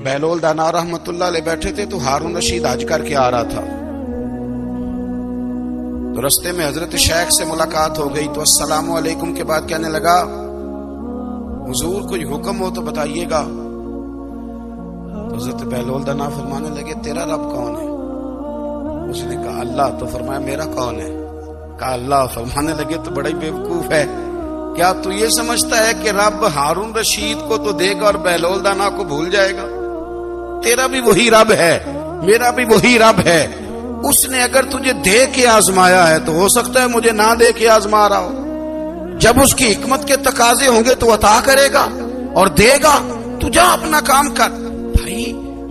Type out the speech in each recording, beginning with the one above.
بہلول دانا رحمت اللہ علیہ بیٹھے تھے تو ہارون رشید حج کر کے آ رہا تھا، تو رستے میں حضرت شیخ سے ملاقات ہو گئی، تو السلام علیکم کے بعد کہنے لگا حضور کوئی حکم ہو تو بتائیے گا۔ تو حضرت بہلول دانا فرمانے لگے تیرا رب کون ہے؟ اس نے کہا اللہ۔ تو فرمایا میرا کون ہے؟ کہا اللہ۔ فرمانے لگے تو بڑا ہی بیوقوف ہے، کیا تو یہ سمجھتا ہے کہ رب ہارون رشید کو تو دے گا اور بہلول دانا کو بھول جائے گا؟ تیرا بھی وہی رب ہے، میرا بھی وہی رب ہے۔ اس نے اگر تجھے دے کے آزمایا ہے تو ہو سکتا ہے مجھے نہ دے کے آزما رہا ہو۔ جب اس کی حکمت کے تقاضے ہوں گے تو عطا کرے گا اور دے گا، تو جا اپنا کام کر۔ بھائی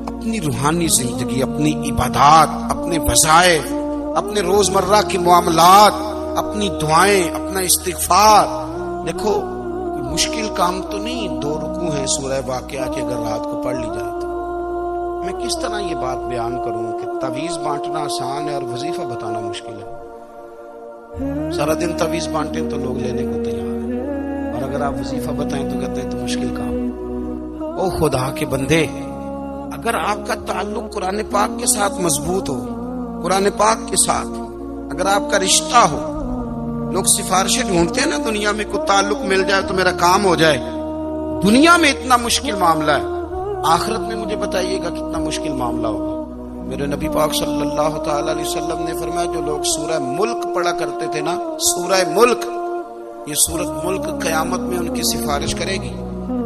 اپنی روحانی زندگی، اپنی عبادات، اپنے وظائف، اپنے روزمرہ کے معاملات، اپنی دعائیں، اپنا استغفار، دیکھو کوئی مشکل کام تو نہیں، 2 رکوع ہیں سورہ واقعہ کے، اگر رات کو پڑھ لی جائے تو میں کس طرح یہ بات بیان کروں کہ تعویذ بانٹنا آسان ہے اور وظیفہ بتانا مشکل ہے۔ سارا دن تعویذ بانٹیں تو لوگ لینے کو تیار ہیں، اور اگر آپ وظیفہ بتائیں تو کہتے ہیں تو مشکل کام۔ او خدا کے بندے، اگر آپ کا تعلق قرآن پاک کے ساتھ مضبوط ہو، قرآن پاک کے ساتھ اگر آپ کا رشتہ ہو، لوگ سفارشیں ڈھونڈتے ہیں نا دنیا میں، کوئی تعلق مل جائے تو میرا کام ہو جائے۔ دنیا میں اتنا مشکل معاملہ ہے، آخرت میں مجھے بتائیے گا کتنا مشکل معاملہ ہوگا۔ میرے نبی پاک صلی اللہ تعالی علیہ وسلم نے فرمایا جو لوگ سورہ ملک پڑھا کرتے تھے نا، سورہ ملک، یہ سورۃ ملک قیامت میں ان کی سفارش کرے گی،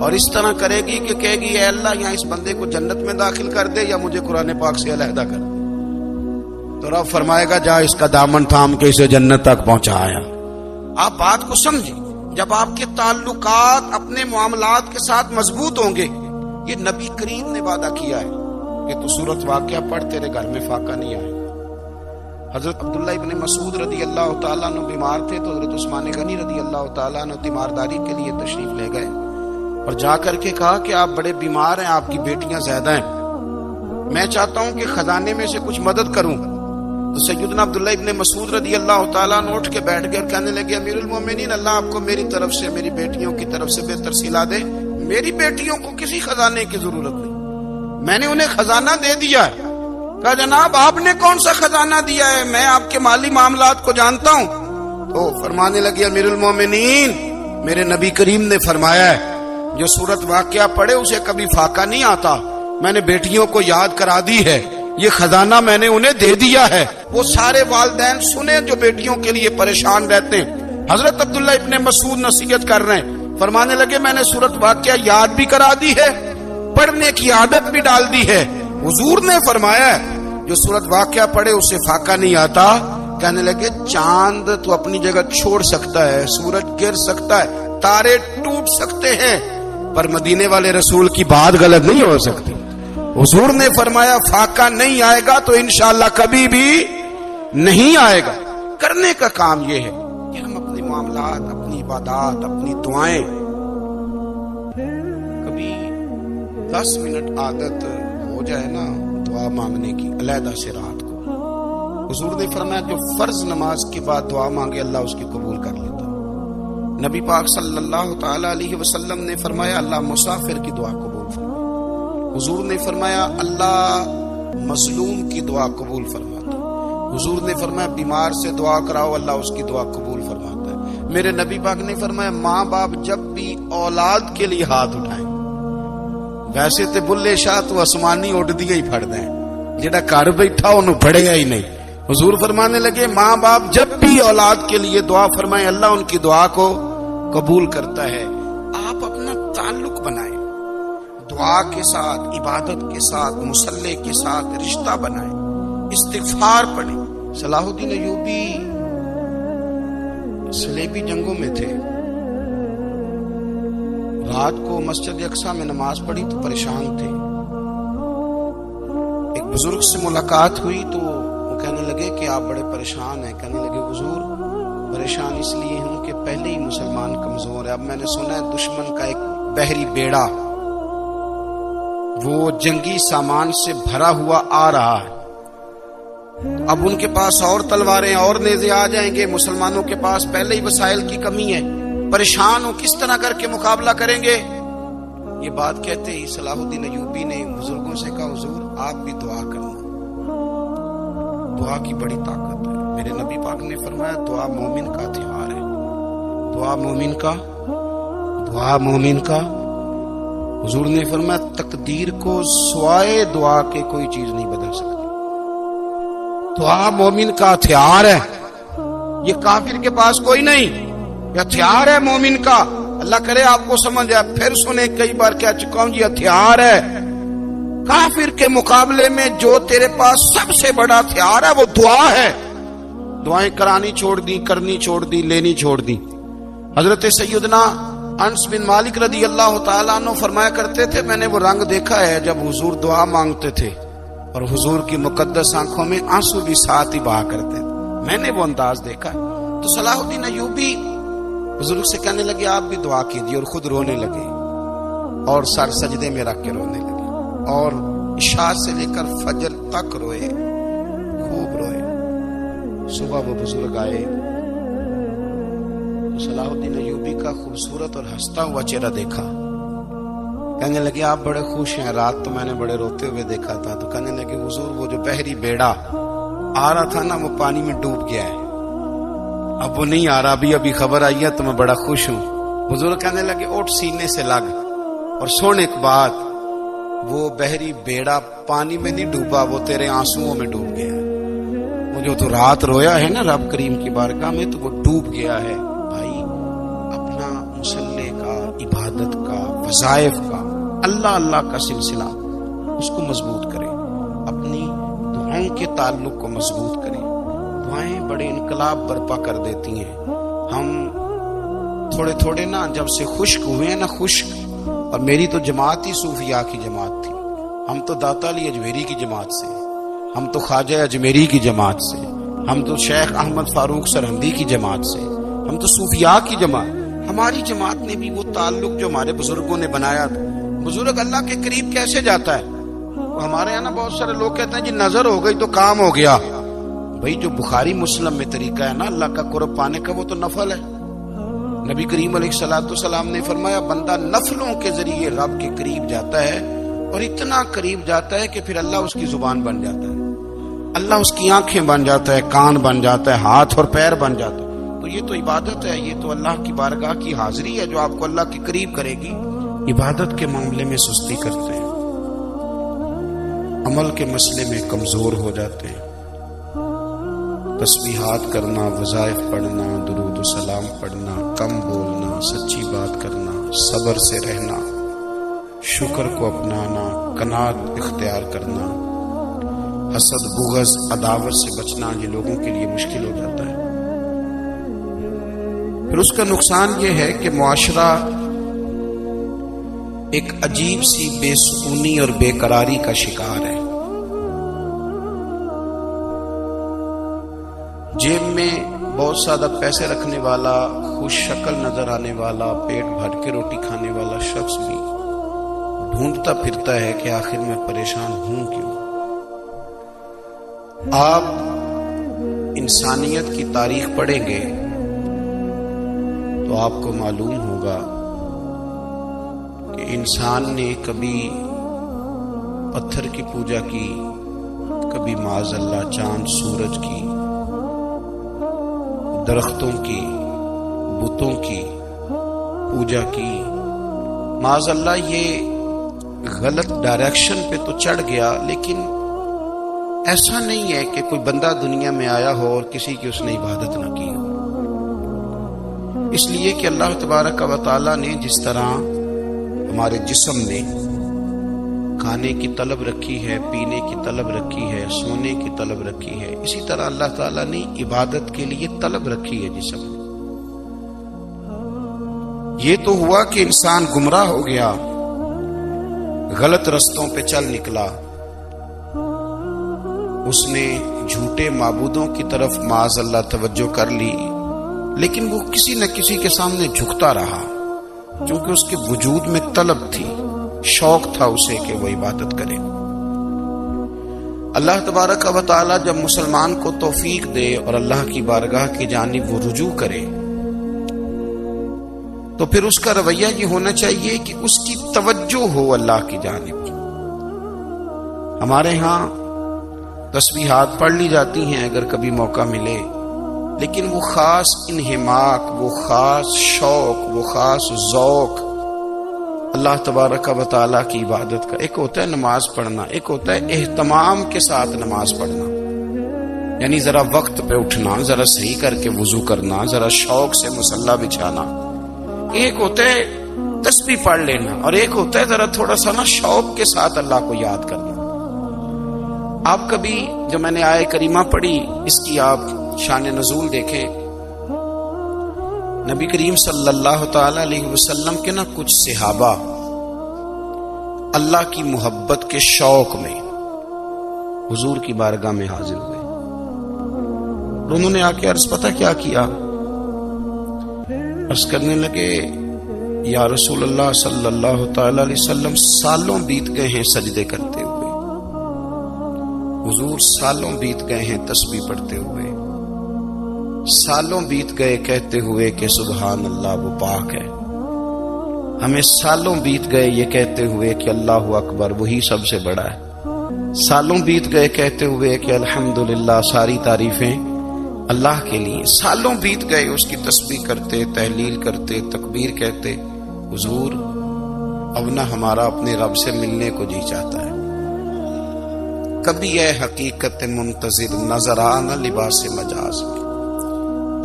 اور اس طرح کرے گی کہ کہے گی اے اللہ یہاں اس بندے کو جنت میں داخل کر دے یا مجھے قرآن پاک سے علیحدہ کر دے۔ تو رب فرمائے گا جا اس کا دامن تھام کے اسے جنت تک پہنچایا۔ آپ بات کو سمجھیں، جب آپ کے تعلقات اپنے معاملات کے ساتھ مضبوط ہوں گے، یہ نبی کریم نے وعدہ کیا ہے کہ تو سورۃ واقعہ پڑھ تیرے گھر میں فاقہ نہیں آئے گا۔ حضرت عبداللہ ابن مسعود رضی اللہ تعالیٰ عنہ بیمار تھے تو حضرت عثمان غنی رضی اللہ تعالیٰ عنہ تیمارداری کے لیے تشریف لے گئے اور جا کر کے کہا کہ آپ بڑے بیمار ہیں، آپ کی بیٹیاں زیادہ ہیں، میں چاہتا ہوں کہ خزانے میں سے کچھ مدد کروں۔ تو سیدنا عبداللہ ابن مسعود رضی اللہ تعالیٰ عنہ اٹھ کے بیٹھ گئے اور کہنے لگے امیر المومنین، اللہ آپ کو میری طرف سے، میری بیٹیوں کی طرف سے بہتر صلہ دے، میری بیٹیوں کو کسی خزانے کی ضرورت نہیں، میں نے انہیں خزانہ دے دیا ہے۔ کہا جناب آپ نے کون سا خزانہ دیا ہے، میں آپ کے مالی معاملات کو جانتا ہوں۔ تو فرمانے لگے امیر المومنین، میرے نبی کریم نے فرمایا ہے جو سورۃ واقعہ پڑھے اسے کبھی فاقہ نہیں آتا، میں نے بیٹیوں کو یاد کرا دی ہے، یہ خزانہ میں نے انہیں دے دیا ہے۔ وہ سارے والدین سنیں جو بیٹیوں کے لیے پریشان رہتے ہیں۔ حضرت عبداللہ ابن مسعود نصیحت کر رہے ہیں، فرمانے لگے میں نے سورۃ واقعہ یاد بھی کرا دی ہے، پڑھنے کی عادت بھی ڈال دی ہے۔ حضور نے فرمایا ہے جو سورۃ واقعہ پڑھے اسے فاقہ نہیں آتا۔ کہنے لگے چاند تو اپنی جگہ چھوڑ سکتا ہے، سورج گر سکتا ہے، تارے ٹوٹ سکتے ہیں، پر مدینے والے رسول کی بات غلط نہیں ہو سکتی۔ حضور نے فرمایا فاقہ نہیں آئے گا تو انشاءاللہ کبھی بھی نہیں آئے گا۔ کرنے کا کام یہ ہے کہ ہم اپنے معاملات، اپنی عبادات، اپنی دعائیں، کبھی 10 منٹ عادت ہو جائے نا دعا مانگنے کی علیحدہ سے رات کو۔ حضور نے فرمایا جو فرض نماز کے بعد دعا مانگے اللہ اس کی قبول کر لیتا۔ نبی پاک صلی اللہ تعالی علیہ وسلم نے فرمایا اللہ مسافر کی دعا قبول فرماتا۔ حضور نے فرمایا اللہ مظلوم کی دعا قبول فرماتا۔ حضور نے فرمایا بیمار سے دعا کراؤ اللہ اس کی دعا قبول فرماتا ہے۔ میرے نبی پاک نے فرمایا ماں باپ جب بھی اولاد کے لیے ہاتھ اٹھائیں، ویسے تے بلے شاہ تو آسمانی اڈ دیا ہی پھڑ دیں، جڑا گھر بیٹھا انہوں پڑے گا ہی نہیں۔ حضور فرمانے لگے ماں باپ جب بھی اولاد کے لیے دعا فرمائیں اللہ ان کی دعا کو قبول کرتا ہے۔ آپ اپنا تعلق بنائیں، دعا کے ساتھ، عبادت کے ساتھ، مصلی کے ساتھ رشتہ بنائیں، استغفار پڑھیں۔ صلاح الدین ایوبی صلیبی جنگوں میں تھے، رات کو مسجد اقصی میں نماز پڑھی تو پریشان تھے۔ ایک بزرگ سے ملاقات ہوئی تو وہ کہنے لگے کہ آپ بڑے پریشان ہیں۔ کہنے لگے حضور پریشان اس لیے ہوں کہ پہلے ہی مسلمان کمزور ہے، اب میں نے سنا ہے دشمن کا ایک بحری بیڑا وہ جنگی سامان سے بھرا ہوا آ رہا ہے، اب ان کے پاس اور تلواریں اور نیزے آ جائیں گے، مسلمانوں کے پاس پہلے ہی وسائل کی کمی ہے، پریشان ہو کس طرح کر کے مقابلہ کریں گے۔ یہ بات کہتے ہی صلاح الدین ایوبی نے بزرگوں سے کہا حضور آپ بھی دعا کرنا، دعا کی بڑی طاقت ہے۔ میرے نبی پاک نے فرمایا دعا مومن کا ہتھیار ہے، دعا مومن کا حضور نے فرمایا تقدیر کو سوائے دعا کے کوئی چیز نہیں بدل سکتی۔ دعا مومن کا ہتھیار ہے، یہ کافر کے پاس کوئی نہیں، یہ ہتھیار ہے مومن کا۔ اللہ کرے آپ کو سمجھ آئے، پھر سنے، کئی بار کہہ چکا ہوں، یہ ہتھیار ہے۔ کافر کے مقابلے میں جو تیرے پاس سب سے بڑا ہتھیار ہے وہ دعا ہے۔ دعائیں کرانی چھوڑ دی، کرنی چھوڑ دی، لینی چھوڑ دی۔ حضرت سیدنا انس بن مالک رضی اللہ تعالیٰ عنہ فرمایا کرتے تھے میں نے وہ رنگ دیکھا ہے جب حضور دعا مانگتے تھے اور حضور کی مقدس آنکھوں میں آنسو بھی ساتھ ہی بہا کرتے تھے، میں نے وہ انداز دیکھا ہے۔ تو صلاح الدین ایوبی بزرگ سے کہنے لگے آپ بھی دعا کیجیے، اور خود رونے لگے اور سر سجدے میں رکھ کے رونے لگے، اور عشاء سے لے کر فجر تک روئے، خوب روئے۔ صبح وہ بزرگ آئے، صلاح الدین ایوبی کا خوبصورت اور ہنستا ہوا چہرہ دیکھا، کہنے لگے آپ بڑے خوش ہیں، رات تو میں نے بڑے روتے ہوئے دیکھا تھا۔ تو کہنے لگے حضور وہ جو بحری بیڑا آ رہا تھا نا وہ پانی میں ڈوب گیا ہے، اب وہ نہیں آ رہا، ابھی خبر آئی ہے تو میں بڑا خوش ہوں۔ حضور کہنے لگے اٹھ سینے سے لگ، اور سن ایک بات، وہ بحری بیڑا پانی میں نہیں ڈوبا، وہ تیرے آنسوؤں میں ڈوب گیا ہے۔ وہ جو تو رات رویا ہے نا رب کریم کی بارگاہ میں، تو وہ ڈوب گیا ہے۔ بھائی اپنا مصلی کا، عبادت کا، وظائف کا، اللہ کا سلسلہ اس کو مضبوط کرے، اپنی دعاؤں کے تعلق کو مضبوط کرے۔ دعائیں بڑے انقلاب برپا کر دیتی ہیں۔ ہم تھوڑے نا جب سے خشک ہوئے ہیں نا، خشک، اور میری تو جماعت ہی صوفیاء کی جماعت تھی، ہم تو داتا علی اجمیری کی جماعت سے، ہم تو خواجہ اجمیری کی جماعت سے، ہم تو شیخ احمد فاروق سرہندی کی جماعت سے، ہم تو صوفیاء کی جماعت۔ ہماری جماعت نے بھی وہ تعلق جو ہمارے بزرگوں نے بنایا تھا۔ بزرگ اللہ کے قریب کیسے جاتا ہے؟ ہمارے یہاں نا بہت سارے لوگ کہتے ہیں جی نظر ہو گئی تو کام ہو گیا۔ بھئی جو بخاری مسلم میں طریقہ ہے نا اللہ کا قرب پانے کا، وہ تو نفل ہے۔ نبی کریم علیہ السلام نے فرمایا بندہ نفلوں کے ذریعے رب کے قریب جاتا ہے، اور اتنا قریب جاتا ہے کہ پھر اللہ اس کی زبان بن جاتا ہے، اللہ اس کی آنکھیں بن جاتا ہے، کان بن جاتا ہے، ہاتھ اور پیر بن جاتا ہے۔ تو یہ تو عبادت ہے، یہ تو اللہ کی بارگاہ کی حاضری ہے جو آپ کو اللہ کے قریب کرے گی۔ عبادت کے معاملے میں سستی کرتے ہیں، عمل کے مسئلے میں کمزور ہو جاتے ہیں۔ تسبیحات کرنا، وظائف پڑھنا، درود و سلام پڑھنا، کم بولنا، سچی بات کرنا، صبر سے رہنا، شکر کو اپنانا، قناعت اختیار کرنا، حسد، بغض، عداوت سے بچنا، یہ لوگوں کے لیے مشکل ہو جاتا ہے۔ پھر اس کا نقصان یہ ہے کہ معاشرہ ایک عجیب سی بے سکونی اور بے قراری کا شکار ہے۔ جیب میں بہت زیادہ پیسے رکھنے والا، خوش شکل نظر آنے والا، پیٹ بھر کے روٹی کھانے والا شخص بھی ڈھونڈتا پھرتا ہے کہ آخر میں پریشان ہوں کیوں۔ آپ انسانیت کی تاریخ پڑھیں گے تو آپ کو معلوم ہوگا کہ انسان نے کبھی پتھر کی پوجا کی، کبھی معاذ اللہ چاند سورج کی، درختوں کی، بتوں کی پوجا کی۔ معاذ اللہ یہ غلط ڈائریکشن پہ تو چڑھ گیا، لیکن ایسا نہیں ہے کہ کوئی بندہ دنیا میں آیا ہو اور کسی کی اس نے عبادت نہ کی ہو۔ اس لیے کہ اللہ تبارک و تعالیٰ نے جس طرح ہمارے جسم میں کھانے کی طلب رکھی ہے، پینے کی طلب رکھی ہے، سونے کی طلب رکھی ہے، اسی طرح اللہ تعالیٰ نے عبادت کے لیے طلب رکھی ہے جسم میں۔ یہ تو ہوا کہ انسان گمراہ ہو گیا، غلط رستوں پہ چل نکلا، اس نے جھوٹے معبودوں کی طرف معاذ اللہ توجہ کر لی، لیکن وہ کسی نہ کسی کے سامنے جھکتا رہا، کیونکہ اس کے وجود میں طلب تھی، شوق تھا اسے کہ وہ عبادت کرے۔ اللہ تبارک و تعالی جب مسلمان کو توفیق دے اور اللہ کی بارگاہ کی جانب وہ رجوع کرے تو پھر اس کا رویہ یہ ہونا چاہیے کہ اس کی توجہ توجہ ہو اللہ کی جانب۔ ہمارے ہاں تسبیحات پڑھ لی جاتی ہیں اگر کبھی موقع ملے، لیکن وہ خاص انہماک، وہ خاص شوق، وہ خاص ذوق اللہ تبارک و تعالیٰ کی عبادت کا، ایک ہوتا ہے نماز پڑھنا، ایک ہوتا ہے اہتمام کے ساتھ نماز پڑھنا، یعنی ذرا وقت پہ اٹھنا، ذرا صحیح کر کے وضو کرنا، ذرا شوق سے مصلی بچھانا۔ ایک ہوتا ہے تسبیح پڑھ لینا، اور ایک ہوتا ہے ذرا تھوڑا سا نا شوق کے ساتھ اللہ کو یاد کرنا۔ آپ کبھی جو میں نے آیہ کریمہ پڑھی اس کی آپ شان نزول دیکھیں، نبی کریم صلی اللہ تعالی علیہ وسلم کے نا کچھ صحابہ اللہ کی محبت کے شوق میں حضور کی بارگاہ میں حاضر ہوئے، اور انہوں نے آ کے عرض پتہ کیا کیا، عرض کرنے لگے یا رسول اللہ صلی اللہ تعالی علیہ وسلم سالوں بیت گئے ہیں سجدے کرتے ہوئے، حضور سالوں بیت گئے ہیں تسبیح پڑھتے ہوئے، سالوں بیت گئے کہتے ہوئے کہ سبحان اللہ وہ پاک ہے، ہمیں سالوں بیت گئے یہ کہتے ہوئے کہ اللہ اکبر وہی سب سے بڑا ہے، سالوں بیت گئے کہتے ہوئے کہ الحمدللہ ساری تعریفیں اللہ کے لیے، سالوں بیت گئے اس کی تسبیح کرتے، تحلیل کرتے، تکبیر کہتے، حضور اب نہ ہمارا اپنے رب سے ملنے کو جی چاہتا ہے، کبھی اے حقیقت منتظر نظر آنا لباس مجاز میں،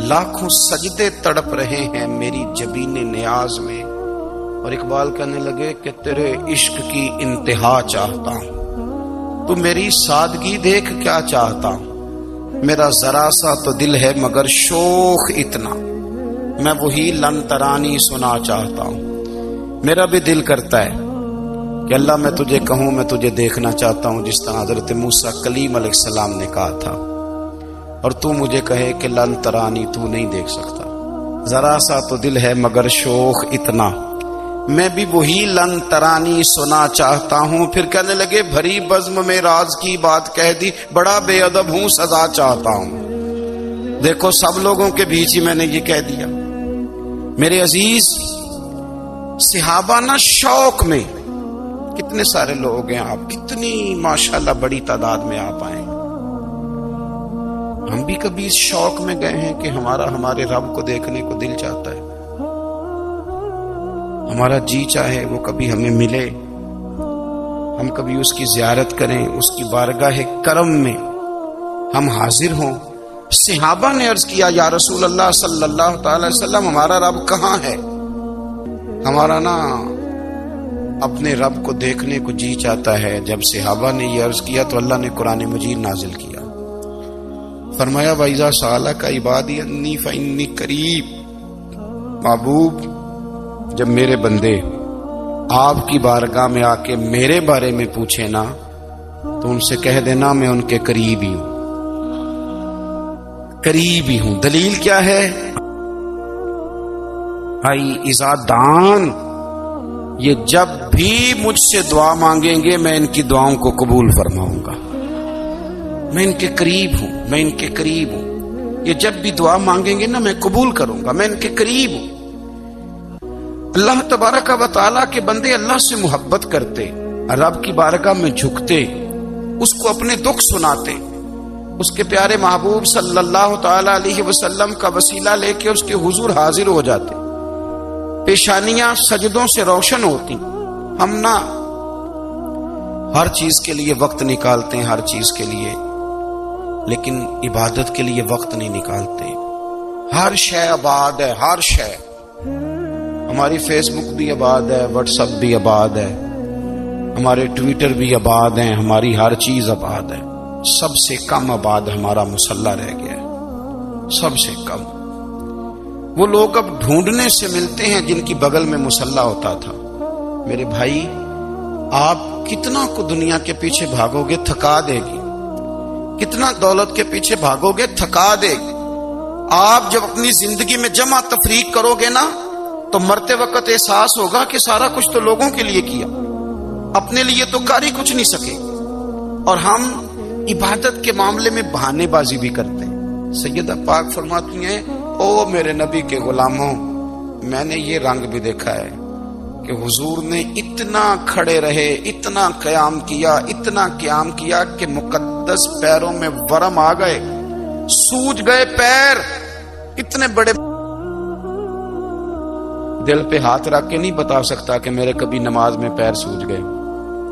لاکھوں سجدے تڑپ رہے ہیں میری جبین نیاز میں، اور اقبال کہنے لگے کہ تیرے عشق کی انتہا چاہتا ہوں، تو میری سادگی دیکھ کیا چاہتا ہوں، میرا ذرا سا تو دل ہے مگر شوق اتنا، میں وہی لن ترانی سنا چاہتا ہوں، میرا بھی دل کرتا ہے کہ اللہ میں تجھے کہوں میں تجھے دیکھنا چاہتا ہوں جس طرح حضرت موسیٰ کلیم علیہ السلام نے کہا تھا، اور تو مجھے کہے کہ لن ترانی تو نہیں دیکھ سکتا، ذرا سا تو دل ہے مگر شوق اتنا، میں بھی وہی لن ترانی سنا چاہتا ہوں۔ پھر کہنے لگے بھری بزم میں راز کی بات کہہ دی، بڑا بے ادب ہوں سزا چاہتا ہوں، دیکھو سب لوگوں کے بیچ ہی میں نے یہ کہہ دیا۔ میرے عزیز صحابہ نا شوق میں، کتنے سارے لوگ ہیں آپ، کتنی ماشاءاللہ بڑی تعداد میں آپ آئے، ہم بھی کبھی اس شوق میں گئے ہیں کہ ہمارے رب کو دیکھنے کو دل چاہتا ہے، ہمارا جی چاہے وہ کبھی ہمیں ملے، ہم کبھی اس کی زیارت کریں، اس کی بارگاہ کرم میں ہم حاضر ہوں۔ صحابہ نے عرض کیا یا رسول اللہ صلی اللہ تعالی وسلم ہمارا رب کہاں ہے، ہمارا نا اپنے رب کو دیکھنے کو جی چاہتا ہے۔ جب صحابہ نے یہ عرض کیا تو اللہ نے قرآن مجید نازل کیا، فرمایا وَإِذَا سَأَلَكَ عِبَادِي أَنِّي فَإِنِّي قَرِيبٌ، محبوب جب میرے بندے آپ کی بارگاہ میں آ کے میرے بارے میں پوچھے نا تو ان سے کہہ دینا میں ان کے قریب ہی ہوں، قریب ہی ہوں۔ دلیل کیا ہے؟ بھائی اذا دان، یہ جب بھی مجھ سے دعا مانگیں گے میں ان کی دعاؤں کو قبول فرماؤں گا، میں ان کے قریب ہوں، میں ان کے قریب ہوں، یہ جب بھی دعا مانگیں گے نا میں قبول کروں گا، میں ان کے قریب ہوں۔ اللہ تبارک و تعالیٰ کے بندے اللہ سے محبت کرتے، رب کی بارگاہ میں جھکتے، اس کو اپنے دکھ سناتے، اس کے پیارے محبوب صلی اللہ تعالی علیہ وسلم کا وسیلہ لے کے اس کے حضور حاضر ہو جاتے، پیشانیاں سجدوں سے روشن ہوتی۔ ہم نا ہر چیز کے لیے وقت نکالتے ہیں، ہر چیز کے لیے، لیکن عبادت کے لیے وقت نہیں نکالتے۔ ہر شے آباد ہے، ہر شے، ہماری فیس بک بھی آباد ہے، واٹس ایپ بھی آباد ہے، ہمارے ٹویٹر بھی آباد ہیں، ہماری ہر چیز آباد ہے، سب سے کم آباد ہمارا مصلی رہ گیا ہے، سب سے کم۔ وہ لوگ اب ڈھونڈنے سے ملتے ہیں جن کی بغل میں مصلی ہوتا تھا۔ میرے بھائی آپ کتنا کو دنیا کے پیچھے بھاگو گے تھکا دے گی، کتنا دولت کے پیچھے بھاگو گے تھکا دے گی۔ آپ جب اپنی زندگی میں جمع تفریق کرو گے نا تو مرتے وقت احساس ہوگا کہ سارا کچھ تو لوگوں کے لیے کیا، اپنے لیے تو کر ہی کچھ نہیں سکے۔ اور ہم عبادت کے معاملے میں بہانے بازی بھی کرتے ہیں۔ سیدہ پاک فرماتی ہیں او میرے نبی کے غلاموں، میں نے یہ رنگ بھی دیکھا ہے، کہ حضور نے اتنا کھڑے رہے، اتنا قیام کیا کہ مقدس پیروں میں ورم آ گئے، سوج گئے پیر، اتنے بڑے۔ دل پہ ہاتھ رکھ کے نہیں بتا سکتا کہ میرے کبھی نماز میں پیر سوج گئے،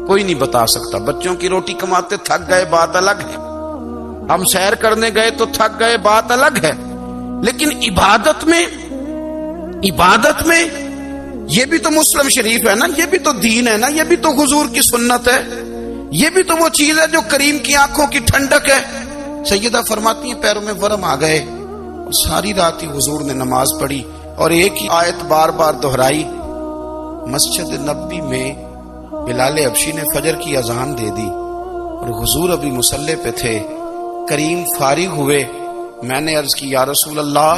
کوئی نہیں بتا سکتا۔ بچوں کی روٹی کماتے تھک گئے، بات الگ ہے، ہم سیر کرنے گئے تو تھک گئے، بات الگ ہے، لیکن عبادت میں یہ بھی تو مسلم شریف ہے نا، یہ بھی تو دین ہے نا، یہ بھی تو حضور کی سنت ہے، یہ بھی تو وہ چیز ہے جو کریم کی آنکھوں کی ٹھنڈک ہے۔ سیدہ فرماتی ہیں پیروں میں ورم آ گئے، اور ساری رات ہی حضور نے نماز پڑھی اور ایک ہی آیت بار بار دہرائی۔ مسجد نبوی میں بلال حبشی نے فجر کی اذان دے دی اور حضور ابھی مصلی پہ تھے، کریم فارغ ہوئے۔ میں نے عرض کی یا رسول اللہ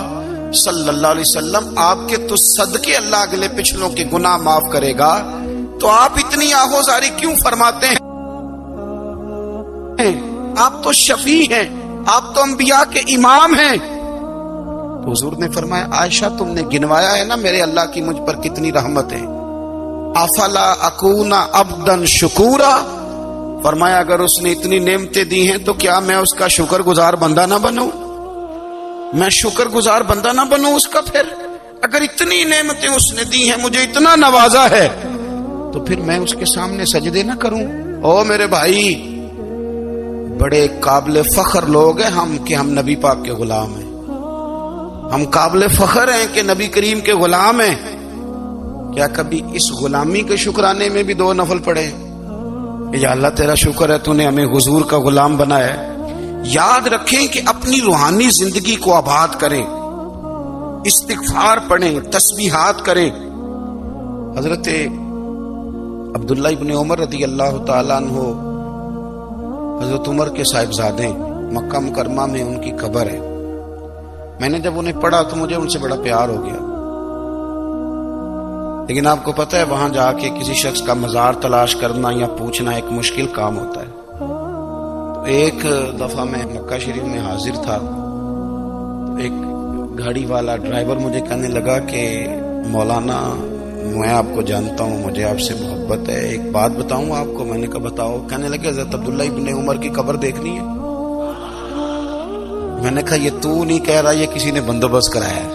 صلی اللہ علیہ وسلم، آپ کے تو صدقے اللہ اگلے پچھلوں کے گناہ معاف کرے گا، تو آپ اتنی آہوزاری کیوں فرماتے ہیں؟ آپ تو شفیع ہیں، آپ تو انبیاء کے امام ہیں۔ تو حضور نے فرمایا عائشہ تم نے گنوایا ہے نا میرے اللہ کی مجھ پر کتنی رحمت ہے، افلا اکون عبدا شکورا، فرمایا اگر اس نے اتنی نعمتیں دی ہیں تو کیا میں اس کا شکر گزار بندہ نہ بنوں؟ میں شکر گزار بندہ نہ بنوں اس کا؟ پھر اگر اتنی نعمتیں اس نے دی ہیں، مجھے اتنا نوازا ہے، تو پھر میں اس کے سامنے سجدے نہ کروں؟ او میرے بھائی، بڑے قابل فخر لوگ ہیں ہم کہ ہم نبی پاک کے غلام ہیں، ہم قابل فخر ہیں کہ نبی کریم کے غلام ہیں۔ کیا کبھی اس غلامی کے شکرانے میں بھی 2 نفل پڑھے؟ یا اللہ تیرا شکر ہے تو نے ہمیں حضور کا غلام بنایا ہے۔ یاد رکھیں کہ اپنی روحانی زندگی کو آباد کریں، استغفار پڑھیں، تسبیحات کریں۔ حضرت عبداللہ ابن عمر رضی اللہ تعالیٰ عنہ حضرت عمر کے صاحبزادے، مکہ مکرمہ میں ان کی قبر ہے۔ میں نے جب انہیں پڑھا تو مجھے ان سے بڑا پیار ہو گیا، لیکن آپ کو پتہ ہے وہاں جا کے کسی شخص کا مزار تلاش کرنا یا پوچھنا ایک مشکل کام ہوتا ہے۔ ایک دفعہ میں مکہ شریف میں حاضر تھا، ایک گاڑی والا ڈرائیور مجھے کہنے لگا کہ مولانا میں آپ کو جانتا ہوں، مجھے آپ سے محبت ہے، ایک بات بتاؤں آپ کو؟ میں نے کہا بتاؤ۔ کہنے لگے حضرت عبداللہ ابن عمر کی قبر دیکھنی ہے۔ میں نے کہا یہ تو نہیں کہہ رہا، یہ کسی نے بندوبست کرایا ہے،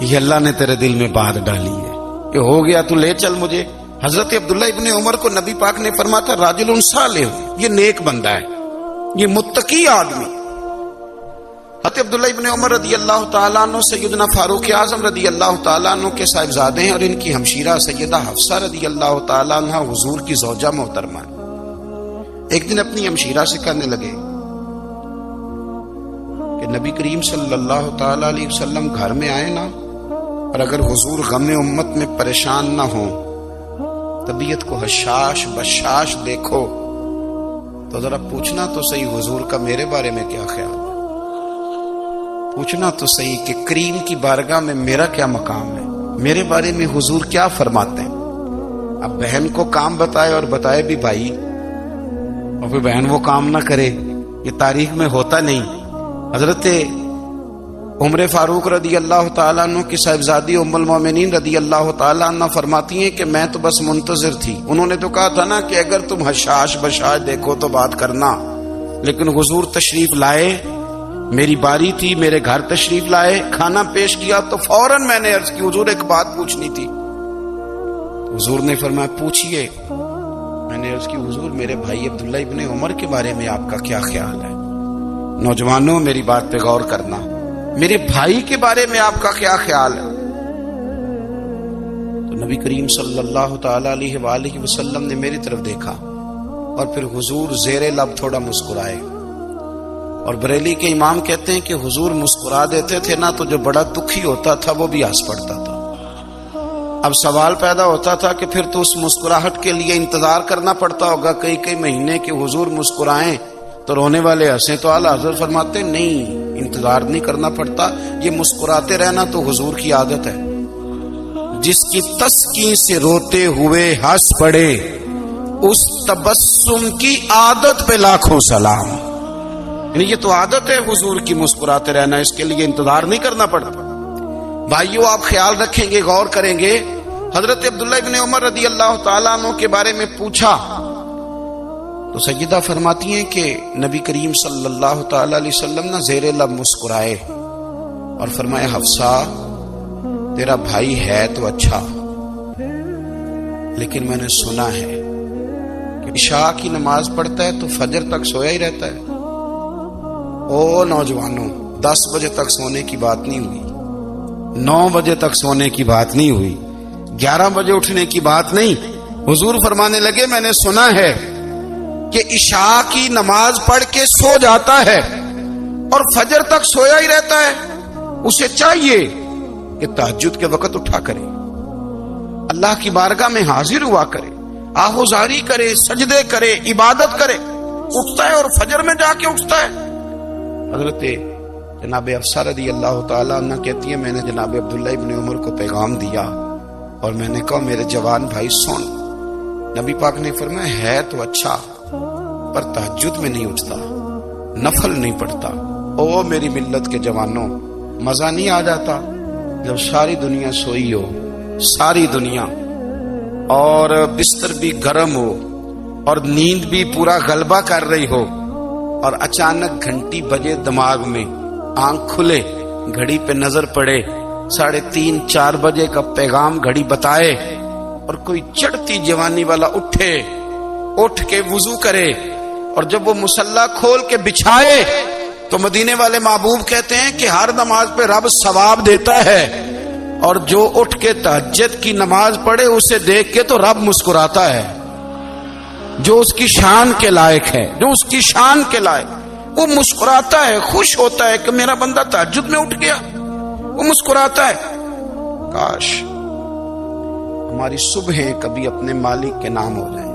یہ اللہ نے تیرے دل میں بات ڈالی ہے کہ ہو گیا تو لے چل مجھے۔ حضرت عبداللہ ابن عمر کو نبی پاک نے فرمایا تھا راجل صالح، یہ نیک بندہ ہے، یہ متقی آدمی۔ حضرت عبداللہ ابن عمر رضی اللہ تعالیٰ عنہ سیدنا فاروق اعظم رضی اللہ تعالیٰ عنہ کے صاحبزادے ہیں، اور ان کی ہمشیرہ سیدہ حفصہ رضی اللہ تعالیٰ عنہ حضور کی زوجہ محترمہ ہے۔ ایک دن اپنی ہمشیرہ سے کہنے لگے کہ نبی کریم صلی اللہ تعالیٰ علیہ وسلم گھر میں آئے نا، اور اگر حضور غم امت میں پریشان نہ ہوں، طبیعت کو حشاش بشاش دیکھو، تو ذرا پوچھنا تو صحیح حضور کا میرے بارے میں کیا خیال ہے، پوچھنا تو صحیح کہ کریم کی بارگاہ میں میرا کیا مقام ہے، میرے بارے میں حضور کیا فرماتے ہیں۔ اب بہن کو کام بتائے اور بتائے بھی بھائی، اور پھر بہن وہ کام نہ کرے، یہ تاریخ میں ہوتا نہیں۔ حضرت عمر فاروق رضی اللہ تعالیٰ عنہ کی صاحبزادی ام المومنین رضی اللہ تعالیٰ عنہ فرماتی ہیں کہ میں تو بس منتظر تھی، انہوں نے تو کہا تھا نا کہ اگر تم حشاش بشاش دیکھو تو بات کرنا، لیکن حضور تشریف لائے، میری باری تھی، میرے گھر تشریف لائے، کھانا پیش کیا تو فوراً میں نے عرض کی حضور ایک بات پوچھنی تھی۔ حضور نے فرمایا پوچھئے۔ میں نے عرض کی حضور میرے بھائی عبداللہ ابن عمر کے بارے میں آپ کا کیا خیال ہے؟ نوجوانوں میری بات پہ غور کرنا، میرے بھائی کے بارے میں آپ کا کیا خیال ہے؟ تو نبی کریم صلی اللہ تعالی علیہ وآلہ وسلم نے میری طرف دیکھا اور پھر حضور زیر لب تھوڑا مسکرائے، اور بریلی کے امام کہتے ہیں کہ حضور مسکرا دیتے تھے نا تو جو بڑا دکھی ہوتا تھا وہ بھی ہنس پڑتا تھا۔ اب سوال پیدا ہوتا تھا کہ پھر تو اس مسکراہٹ کے لیے انتظار کرنا پڑتا ہوگا کئی مہینے کہ حضور مسکرائیں تو رونے والے ہنسیں، تو اعلیٰ حضرت فرماتے نہیں، انتظار نہیں کرنا پڑتا، یہ مسکراتے رہنا تو حضور کی عادت ہے۔ جس کی تسکین سے روتے ہوئے ہنس پڑے، اس تبسم کی عادت پہ لاکھوں سلام۔ یعنی یہ تو عادت ہے حضور کی مسکراتے رہنا، اس کے لیے انتظار نہیں کرنا پڑتا۔ بھائیو آپ خیال رکھیں گے، غور کریں گے، حضرت عبداللہ ابن عمر رضی اللہ تعالیٰ عنہ کے بارے میں پوچھا تو سیدہ فرماتی ہیں کہ نبی کریم صلی اللہ تعالی علیہ وسلم نہ زیر لب مسکرائے اور فرمایا حفصہ تیرا بھائی ہے تو اچھا، لیکن میں نے سنا ہے کہ عشاء کی نماز پڑھتا ہے تو فجر تک سویا ہی رہتا ہے۔ او نوجوانوں، 10 بجے تک سونے کی بات نہیں ہوئی، 9 بجے تک سونے کی بات نہیں ہوئی، 11 بجے اٹھنے کی بات نہیں۔ حضور فرمانے لگے میں نے سنا ہے کہ عشاء کی نماز پڑھ کے سو جاتا ہے اور فجر تک سویا ہی رہتا ہے، اسے چاہیے کہ تہجد کے وقت اٹھا کرے، اللہ کی بارگاہ میں حاضر ہوا کرے، آہوزاری کرے، سجدے کرے، عبادت کرے، اٹھتا ہے اور فجر میں جا کے اٹھتا ہے۔ حضرت جناب حفصہ رضی اللہ تعالیٰ عنہ کہتی ہے میں نے جناب عبداللہ ابن عمر کو پیغام دیا اور میں نے کہا میرے جوان بھائی سن، نبی پاک نے فرمایا ہے تو اچھا پر تہجد میں نہیں اٹھتا، نفل نہیں پڑھتا۔ او میری ملت کے جوانوں، مزہ نہیں آ جاتا جب ساری دنیا سوئی ہو، ساری دنیا، اور بستر بھی گرم ہو اور نیند بھی پورا غلبہ کر رہی ہو، اور اچانک گھنٹی بجے دماغ میں، آنکھ کھلے، گھڑی پہ نظر پڑے، 3:30 4 بجے کا پیغام گھڑی بتائے، اور کوئی چڑھتی جوانی والا اٹھ کے وضو کرے، اور جب وہ مصلی کھول کے بچھائے تو مدینے والے محبوب کہتے ہیں کہ ہر نماز پہ رب ثواب دیتا ہے، اور جو اٹھ کے تہجد کی نماز پڑھے اسے دیکھ کے تو رب مسکراتا ہے، جو اس کی شان کے لائق ہے، جو اس کی شان کے لائق، وہ مسکراتا ہے، خوش ہوتا ہے کہ میرا بندہ تہجد میں اٹھ گیا، وہ مسکراتا ہے۔ کاش ہماری صبحیں کبھی اپنے مالک کے نام ہو جائیں۔